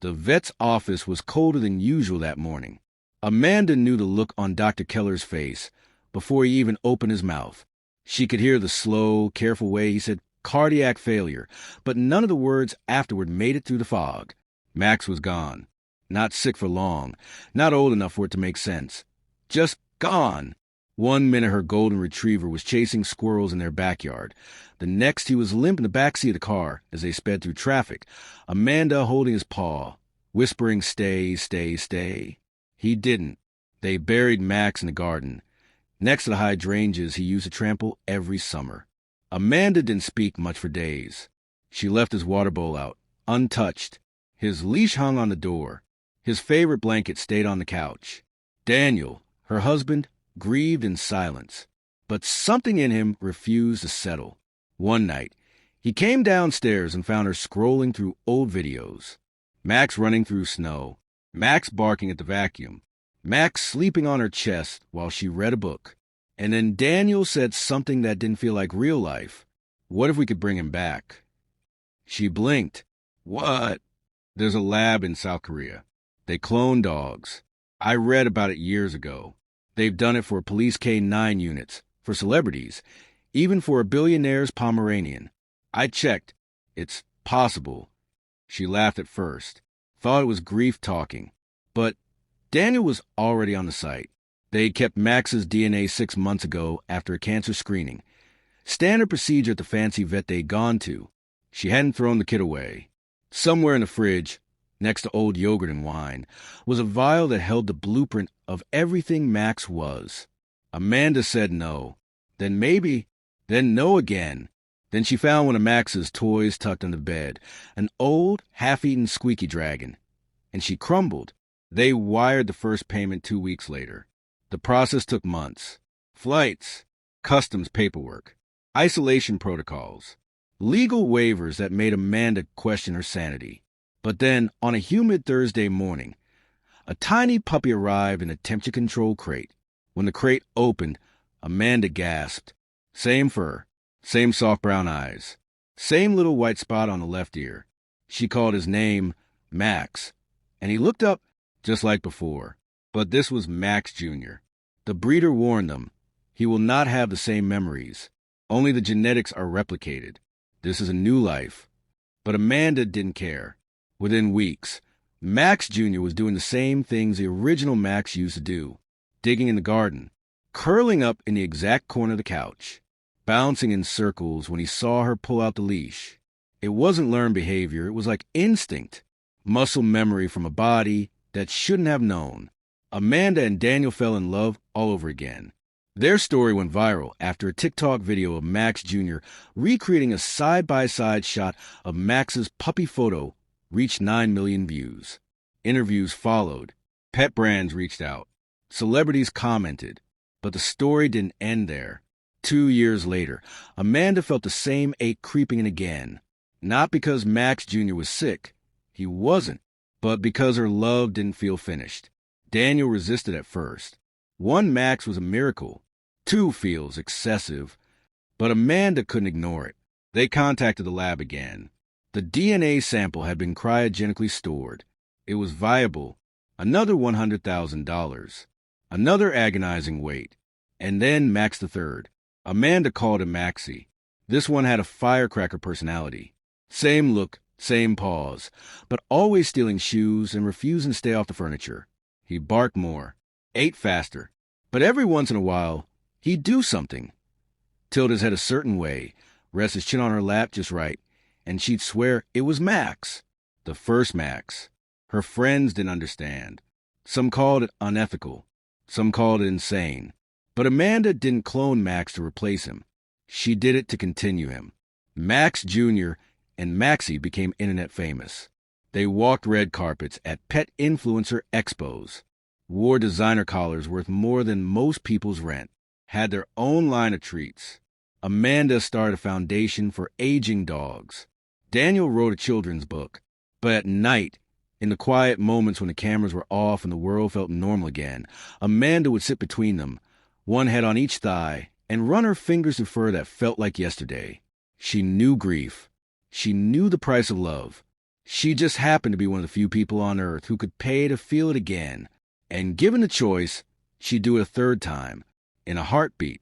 The vet's office was colder than usual that morning. Amanda knew the look on Dr. Keller's face before he even opened his mouth. She could hear the slow, careful way he said cardiac failure, but none of the words afterward made it through the fog. Max was gone. Not sick for long, not old enough for it to make sense. Just gone. One minute her golden retriever was chasing squirrels in their backyard. The next he was limp in the backseat of the car as they sped through traffic, Amanda holding his paw, whispering, "Stay, stay, stay." He didn't. They buried Max in the garden, next to the hydrangeas he used to trample every summer. Amanda didn't speak much for days. She left his water bowl out, untouched. His leash hung on the door. His favorite blanket stayed on the couch. Daniel, her husband, grieved in silence. But something in him refused to settle. One night, he came downstairs and found her scrolling through old videos. Max running through snow. Max barking at the vacuum. Max sleeping on her chest while she read a book. And then Daniel said something that didn't feel like real life. What if we could bring him back? She blinked. What? There's a lab in South Korea. They clone dogs. I read about it years ago. They've done it for police K-9 units, for celebrities, even for a billionaire's Pomeranian. I checked. It's possible. She laughed at first, thought it was grief talking. But Daniel was already on the site. They kept Max's DNA 6 months ago after a cancer screening. Standard procedure at the fancy vet they'd gone to. She hadn't thrown the kit away. Somewhere in the fridge, next to old yogurt and wine, was a vial that held the blueprint of everything Max was. Amanda said no. Then maybe. Then no again. Then she found one of Max's toys tucked under the bed, an old, half-eaten squeaky dragon. And she crumbled. They wired the first payment 2 weeks later. The process took months. Flights, customs paperwork, isolation protocols, legal waivers that made Amanda question her sanity. But then, on a humid Thursday morning, a tiny puppy arrived in a temperature-controlled crate. When the crate opened, Amanda gasped. Same fur, same soft brown eyes, same little white spot on the left ear. She called his name Max, and he looked up just like before. But this was Max Jr. The breeder warned them, he will not have the same memories. Only the genetics are replicated. This is a new life. But Amanda didn't care. Within weeks, Max Jr. was doing the same things the original Max used to do, digging in the garden, curling up in the exact corner of the couch, bouncing in circles when he saw her pull out the leash. It wasn't learned behavior, it was like instinct, muscle memory from a body that shouldn't have known. Amanda and Daniel fell in love all over again. Their story went viral after a TikTok video of Max Jr. recreating a side-by-side shot of Max's puppy photo reached 9 million views. Interviews followed. Pet brands reached out. Celebrities commented. But the story didn't end there. 2 years later, Amanda felt the same ache creeping in again. Not because Max Jr. was sick. He wasn't. But because her love didn't feel finished. Daniel resisted at first. 1 Max was a miracle. 2 feels excessive. But Amanda couldn't ignore it. They contacted the lab again. The DNA sample had been cryogenically stored. It was viable. Another $100,000. Another agonizing wait. And then Max III. Amanda called him Maxie. This one had a firecracker personality. Same look, same paws, but always stealing shoes and refusing to stay off the furniture. He barked more, ate faster, but every once in a while, he'd do something. Tilt his head a certain way, rest his chin on her lap just right, and she'd swear it was Max, the first Max. Her friends didn't understand. Some called it unethical. Some called it insane. But Amanda didn't clone Max to replace him. She did it to continue him. Max Jr. and Maxie became internet famous. They walked red carpets at pet influencer expos, wore designer collars worth more than most people's rent, had their own line of treats. Amanda started a foundation for aging dogs. Daniel wrote a children's book. But at night, in the quiet moments when the cameras were off and the world felt normal again, Amanda would sit between them, one head on each thigh, and run her fingers through fur that felt like yesterday. She knew grief. She knew the price of love. She just happened to be one of the few people on Earth who could pay to feel it again. And given the choice, she'd do it a third time, in a heartbeat.